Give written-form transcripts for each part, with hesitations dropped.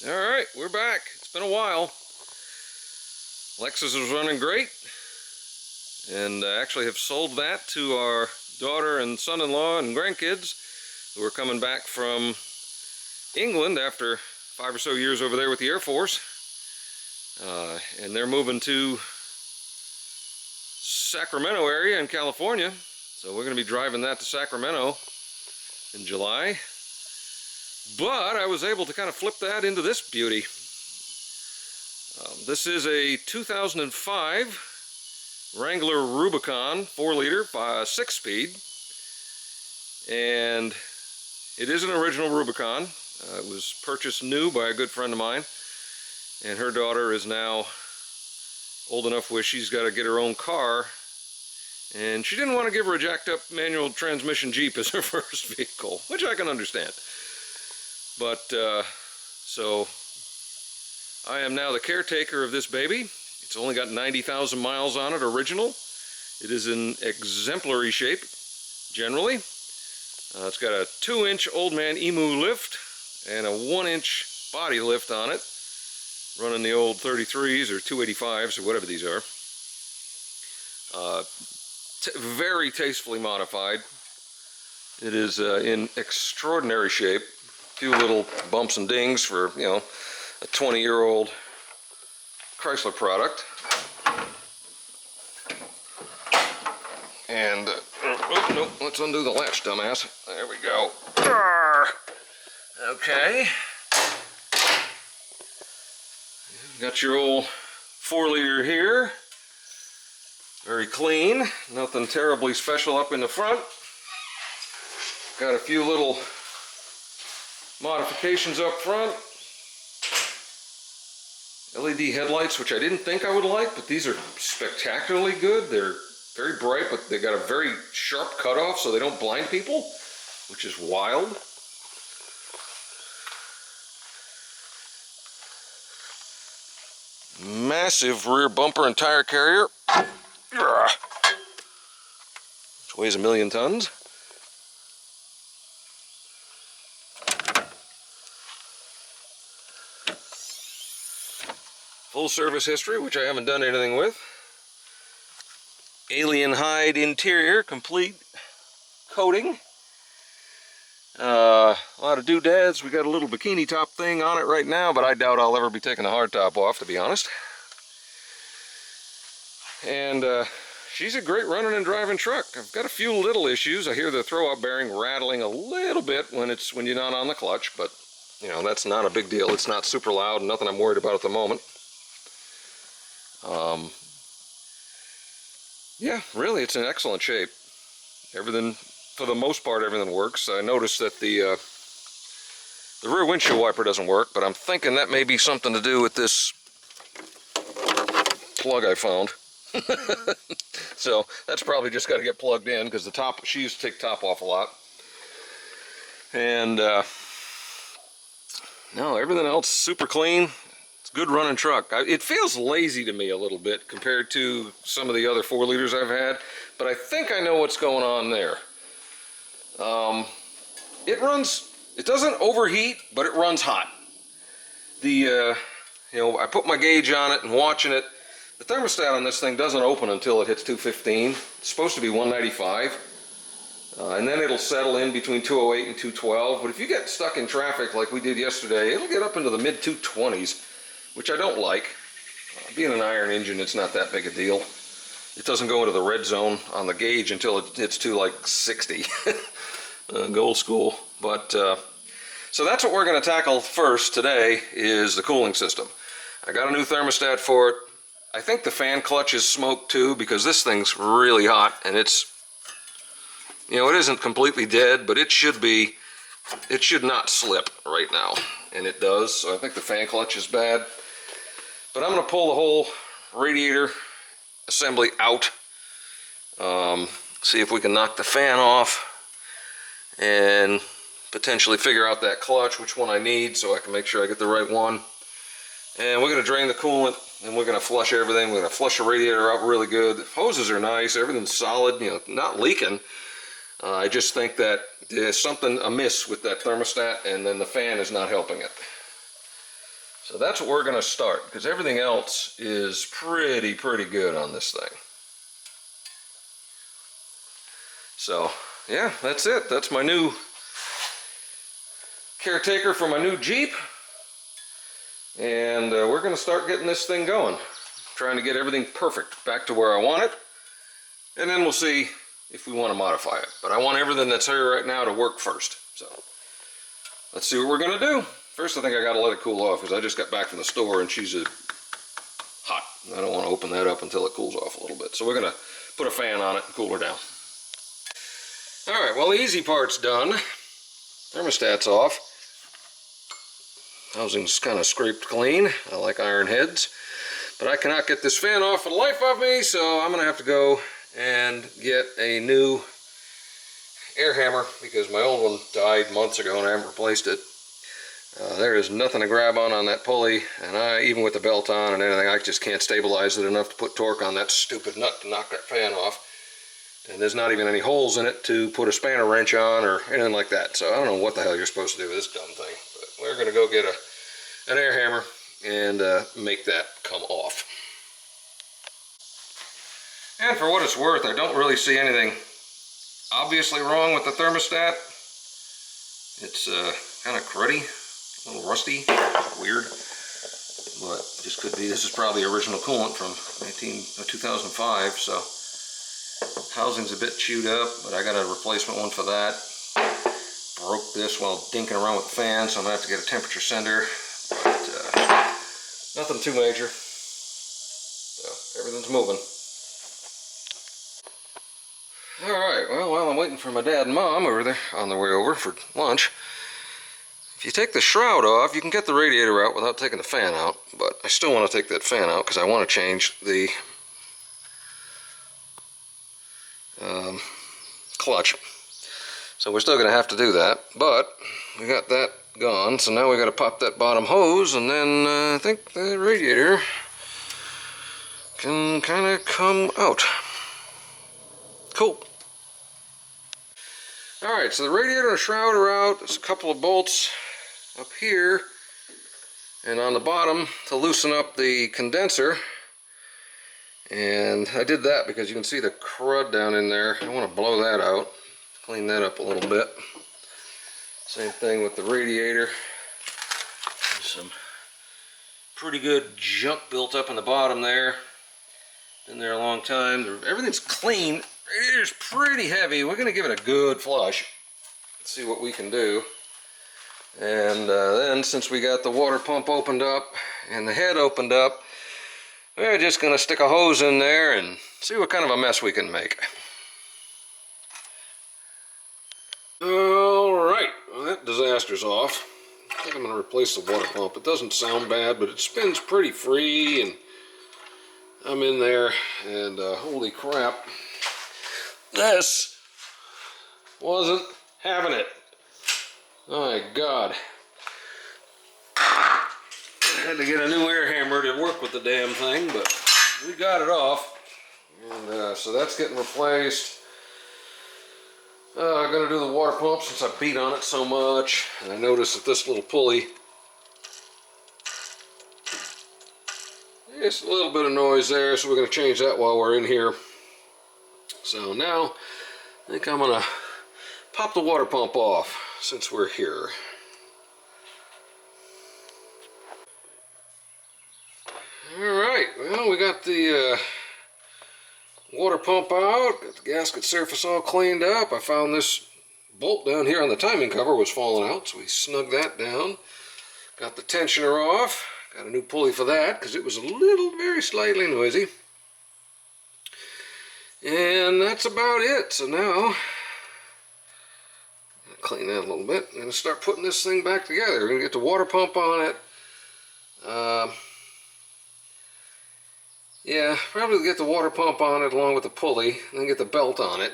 Alright, we're back. It's been a while. Lexus is running great, and I actually have sold that to our daughter and son-in-law and grandkids who are coming back from England after 5 or so years over there with the Air Force. And they're moving to Sacramento area in California, so we're going to be driving that to Sacramento in July. But I was able to kind of flip that into this beauty. This is a 2005 Wrangler Rubicon 4-liter 6-speed, and it is an original Rubicon. It was purchased new by a good friend of mine, and her daughter is now old enough where she's got to get her own car, and she didn't want to give her a jacked up manual transmission Jeep as her first vehicle, which I can understand. But so I am now the caretaker of this baby. It's only got 90,000 miles on it original. It is in exemplary shape generally. It's got a 2-inch old man emu lift and a 1-inch body lift on it, running the old 33s or 285s or whatever these are. Very tastefully modified. It is in extraordinary shape. Few little bumps and dings for, you know, a 20-year-old Chrysler product. And oh, no, let's undo the latch, dumbass. There we go. Okay. Got your old 4-liter here. Very clean. Nothing terribly special up in the front. Got a few little modifications up front. LED headlights, which I didn't think I would like, but these are spectacularly good. They're very bright, but they got a very sharp cutoff so they don't blind people, which is wild. Massive rear bumper and tire carrier. Which weighs 1,000,000 tons. Full service history, which I haven't done anything with. Alien hide interior, complete coating. A lot of doodads. We got a little bikini top thing on it right now, but I doubt I'll ever be taking the hard top off, to be honest. And she's a great running and driving truck. I've got a few little issues. I hear the throw-out bearing rattling a little bit when you're not on the clutch, but you know, that's not a big deal. It's not super loud, nothing I'm worried about at the moment. Yeah, really, it's in excellent shape. Everything, for the most part, everything works. I noticed that the rear windshield wiper doesn't work, but I'm thinking that may be something to do with this plug I found. So that's probably just got to get plugged in, because the top, she used to take top off a lot. And no, everything else super clean. Good running truck. It feels lazy to me a little bit compared to some of the other 4-liters I've had, but I think I know what's going on there. It doesn't overheat, but it runs hot. You know, I put my gauge on it and watching it. The thermostat on this thing doesn't open until it hits 215. It's supposed to be 195. And then it'll settle in between 208 and 212. But if you get stuck in traffic like we did yesterday, it'll get up into the mid-220s. Which I don't like. Being an iron engine, it's not that big a deal. It doesn't go into the red zone on the gauge until it hits to like 60. Gold school. But so that's what we're going to tackle first today, is the cooling system. I got a new thermostat for it. I think the fan clutch is smoked too, because this thing's really hot, and it's, you know, it isn't completely dead, but it should not slip right now, and it does. So I think the fan clutch is bad. But I'm going to pull the whole radiator assembly out, see if we can knock the fan off, and potentially figure out that clutch, which one I need, so I can make sure I get the right one. And we're going to drain the coolant, and we're going to flush everything. We're going to flush the radiator out really good. The hoses are nice, everything's solid, you know, not leaking. I just think that there's something amiss with that thermostat, and then the fan is not helping it. So that's what we're going to start, because everything else is pretty good on this thing. So yeah, that's it. That's my new caretaker for my new Jeep. And we're going to start getting this thing going. Trying to get everything perfect back to where I want it. And then we'll see if we want to modify it. But I want everything that's here right now to work first. So let's see what we're going to do. First, I think I got to let it cool off because I just got back from the store and she's hot. I don't want to open that up until it cools off a little bit. So we're going to put a fan on it and cool her down. Alright, well, the easy part's done. Thermostat's off. Housing's kind of scraped clean. I like iron heads. But I cannot get this fan off for the life of me, so I'm going to have to go and get a new air hammer because my old one died months ago and I haven't replaced it. There is nothing to grab on that pulley, and even with the belt on and anything, I just can't stabilize it enough to put torque on that stupid nut to knock that fan off. And there's not even any holes in it to put a spanner wrench on or anything like that. So I don't know what the hell you're supposed to do with this dumb thing. But we're going to go get an air hammer and make that come off. And for what it's worth, I don't really see anything obviously wrong with the thermostat. It's kind of cruddy, a little rusty, weird. But this could be, this is probably original coolant from 2005, so housing's a bit chewed up, but I got a replacement one for that. Broke this while dinking around with the fan, so I'm gonna have to get a temperature sender. But nothing too major. So everything's moving. Alright, well, while I'm waiting for my dad and mom over there on their way over for lunch, if you take the shroud off, you can get the radiator out without taking the fan out, but I still want to take that fan out because I want to change the clutch. So we're still going to have to do that, but we got that gone, so now we got to pop that bottom hose, and then I think the radiator can kind of come out. Cool. Alright, so the radiator and the shroud are out. There's a couple of bolts up here and on the bottom to loosen up the condenser. And I did that because you can see the crud down in there. I want to blow that out, clean that up a little bit. Same thing with the radiator. There's some pretty good junk built up in the bottom there. Been there a long time. Everything's clean. Radiator's pretty heavy. We're going to give it a good flush. Let's see what we can do. And then since we got the water pump opened up and the head opened up, we're just going to stick a hose in there and see what kind of a mess we can make. Alright, well, that disaster's off. I think I'm going to replace the water pump. It doesn't sound bad, but it spins pretty free, and I'm in there, and holy crap, this wasn't having it. My God. I had to get a new air hammer to work with the damn thing, but we got it off. And so that's getting replaced. I'm going to do the water pump since I beat on it so much. And I noticed that this little pulley, just a little bit of noise there, so we're going to change that while we're in here. So now, I think I'm going to pop the water pump off since we're here. Alright, well, we got the water pump out, got the gasket surface all cleaned up. I found this bolt down here on the timing cover was falling out, so we snugged that down. Got the tensioner off, got a new pulley for that because it was a little, very slightly noisy. And that's about it. So now, I'll clean that a little bit. I'm going to start putting this thing back together. We're going to get the water pump on it. Yeah, probably get the water pump on it along with the pulley, and then get the belt on it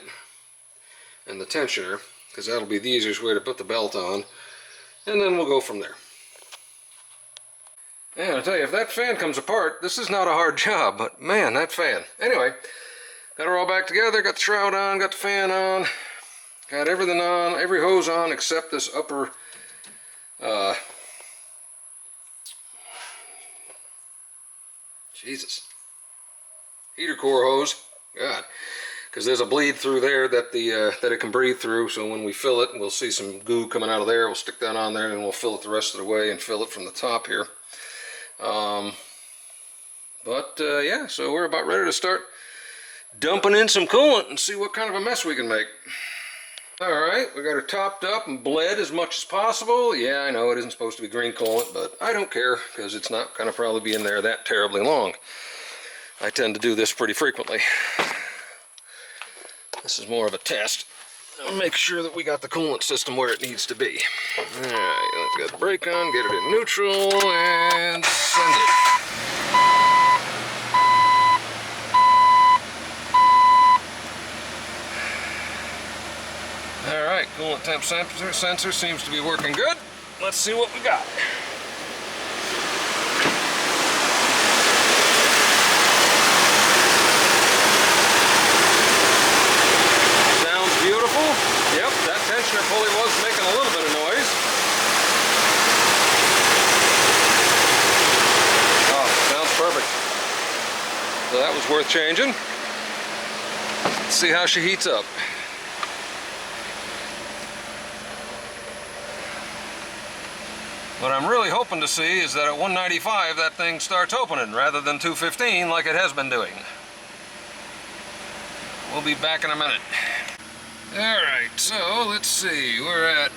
and the tensioner, because that'll be the easiest way to put the belt on, and then we'll go from there. And I'll tell you, if that fan comes apart, this is not a hard job, but man, that fan. Anyway, got her all back together, got the shroud on, got the fan on, got everything on, every hose on except this upper Jesus. Heater core hose. God. Because there's a bleed through there that that it can breathe through, so when we fill it, we'll see some goo coming out of there. We'll stick that on there and we'll fill it the rest of the way and fill it from the top here. Yeah, so we're about ready to start dumping in some coolant and see what kind of a mess we can make. Alright, we got her topped up and bled as much as possible. Yeah, I know it isn't supposed to be green coolant, but I don't care because it's not going to probably be in there that terribly long. I tend to do this pretty frequently. This is more of a test. I'll make sure that we got the coolant system where it needs to be. Alright, let's get the brake on, get it in neutral, and send it. Alright, coolant temp sensor seems to be working good. Let's see what we got. Yep, that tensioner pulley was making a little bit of noise. Oh, sounds perfect. So that was worth changing. Let's see how she heats up. What I'm really hoping to see is that at 195 that thing starts opening rather than 215 like it has been doing. We'll be back in a minute. Alright, so let's see, we're at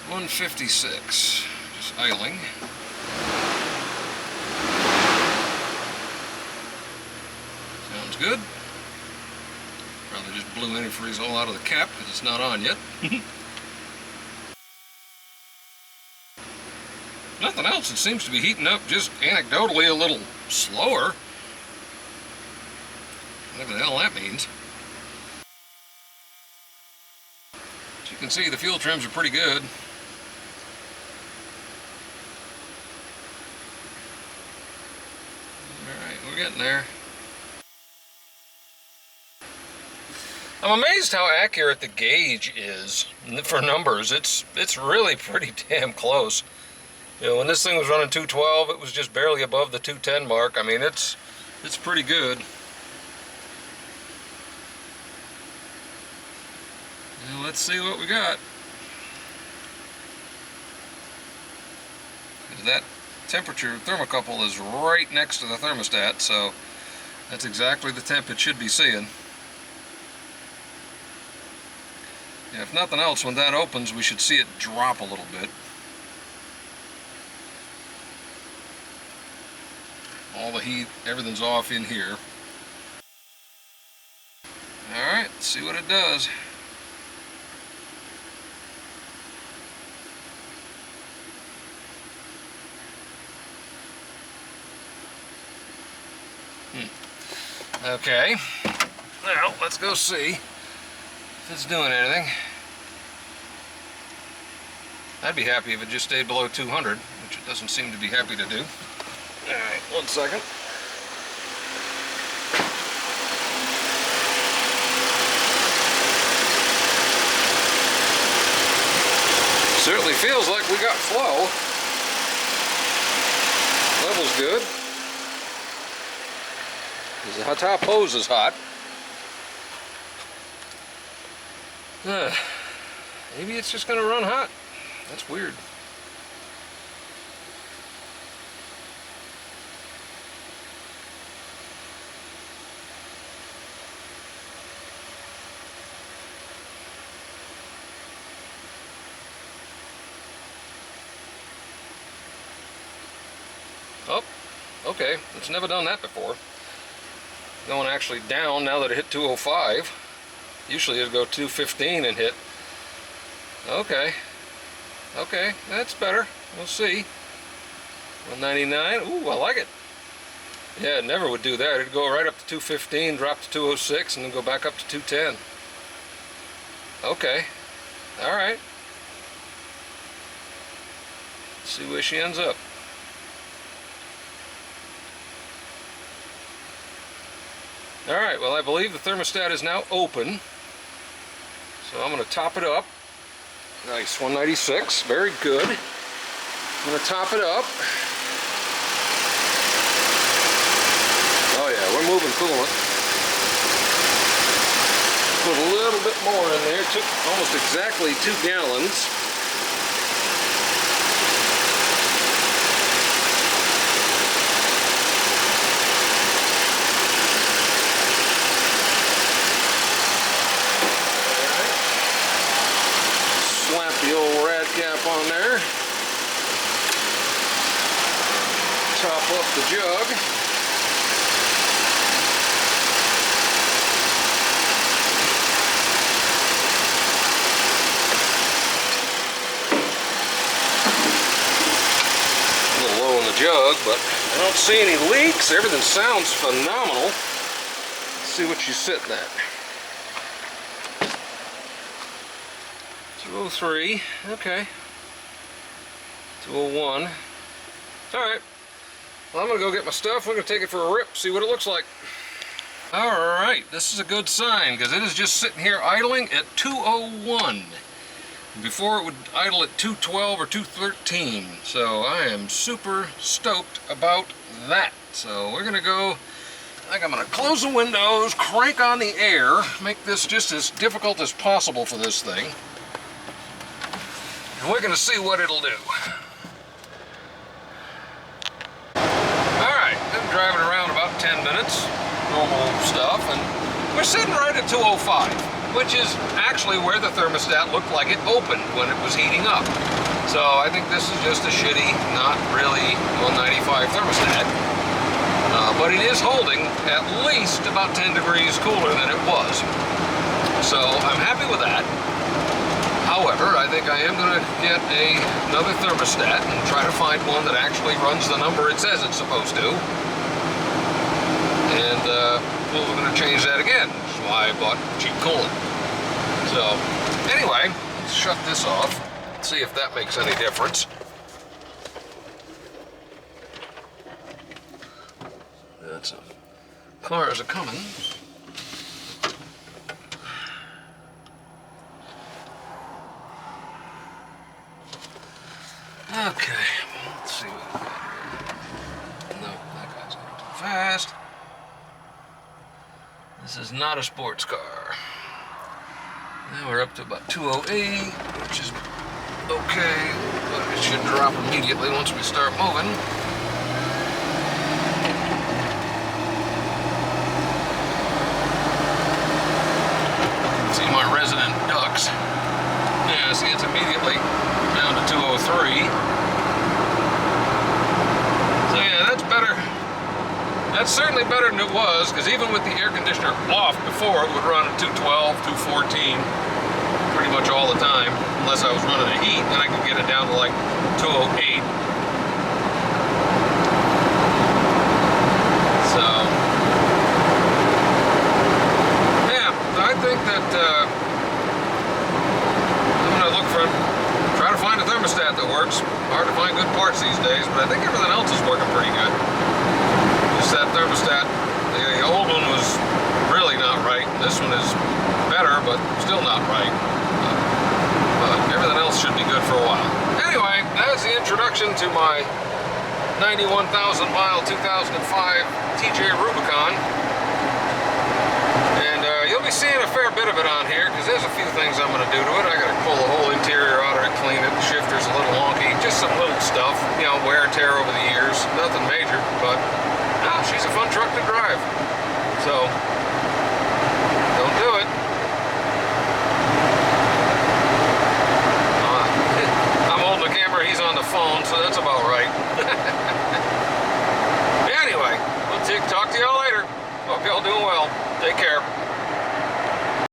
156, just idling. Sounds good. Probably just blew antifreeze all out of the cap because it's not on yet. Nothing else, it seems to be heating up just anecdotally a little slower. Whatever the hell that means. You can see the fuel trims are pretty good. Alright, we're getting there. I'm amazed how accurate the gauge is for numbers. It's really pretty damn close. You know, when this thing was running 212, it was just barely above the 210 mark. I mean, it's pretty good. Now let's see what we got. That temperature thermocouple is right next to the thermostat, so that's exactly the temp it should be seeing. Yeah, if nothing else, when that opens, we should see it drop a little bit. All the heat, everything's off in here. Alright, let's see what it does. Okay, now let's go see if it's doing anything. I'd be happy if it just stayed below 200, which it doesn't seem to be happy to do. Alright, 1 second. Certainly feels like we got flow. Level's good. The top hose is hot. Maybe it's just going to run hot. That's weird. Oh, okay. It's never done that before. Going actually down now that it hit 205. Usually it'd go 215 and hit. Okay. Okay, that's better. We'll see. 199. Ooh, I like it. Yeah, it never would do that. It'd go right up to 215, drop to 206, and then go back up to 210. Okay. Alright. See where she ends up. Alright, well I believe the thermostat is now open. So I'm going to top it up. Nice, 196, very good. I'm going to top it up. Oh yeah, we're moving coolant. Put a little bit more in there. It took almost exactly 2 gallons. Slap the old rad cap on there. Top up the jug. A little low in the jug, but I don't see any leaks. Everything sounds phenomenal. Let's see what she's sitting at. 203, okay. 201. Alright. Well, I'm gonna go get my stuff. We're gonna take it for a rip, see what it looks like. Alright, this is a good sign because it is just sitting here idling at 201. Before it would idle at 212 or 213. So I am super stoked about that. So we're gonna go, I think I'm gonna close the windows, crank on the air, make this just as difficult as possible for this thing. And we're gonna see what it'll do. Alright, been driving around about 10 minutes, normal stuff, and we're sitting right at 205, which is actually where the thermostat looked like it opened when it was heating up. So I think this is just a shitty, not really 195 thermostat. But it is holding at least about 10 degrees cooler than it was. So I'm happy with that. However, I think I am going to get another thermostat and try to find one that actually runs the number it says it's supposed to. And we're going to change that again, which is why I bought cheap coolant. So, anyway, let's shut this off, see if that makes any difference. That's cars are coming. Okay, let's see what we got here. No, that guy's going too fast. This is not a sports car. Now we're up to about 208, which is okay, but it should drop immediately once we start moving. See my resident ducks. Yeah, see it's immediately down to 203. So yeah, that's better. That's certainly better than it was, because even with the air conditioner off before, it would run at 212, 214 pretty much all the time, unless I was running the heat, then I could get it down to like 208. So yeah, I think that I'm gonna look for, try to find a thermostat that works. Hard to find good parts these days, but I think everything else is working pretty good. Just that thermostat, the old one was really not right. This one is better, but still not right. But everything else should be good for a while. Anyway, that's the introduction to my 91,000 mile 2005 TJ Rubicon. And you'll be seeing a fair bit of it on here, because there's a few things I'm going to do to it. I got to pull the whole interior out of it, clean it. The shifter's a little wonky. Just some little stuff, you know, wear and tear over the years. Nothing major, but she's a fun truck to drive. So, don't do it. I'm holding the camera, he's on the phone, so that's about right. Anyway, we'll talk to y'all later. Hope y'all doing well. Take care.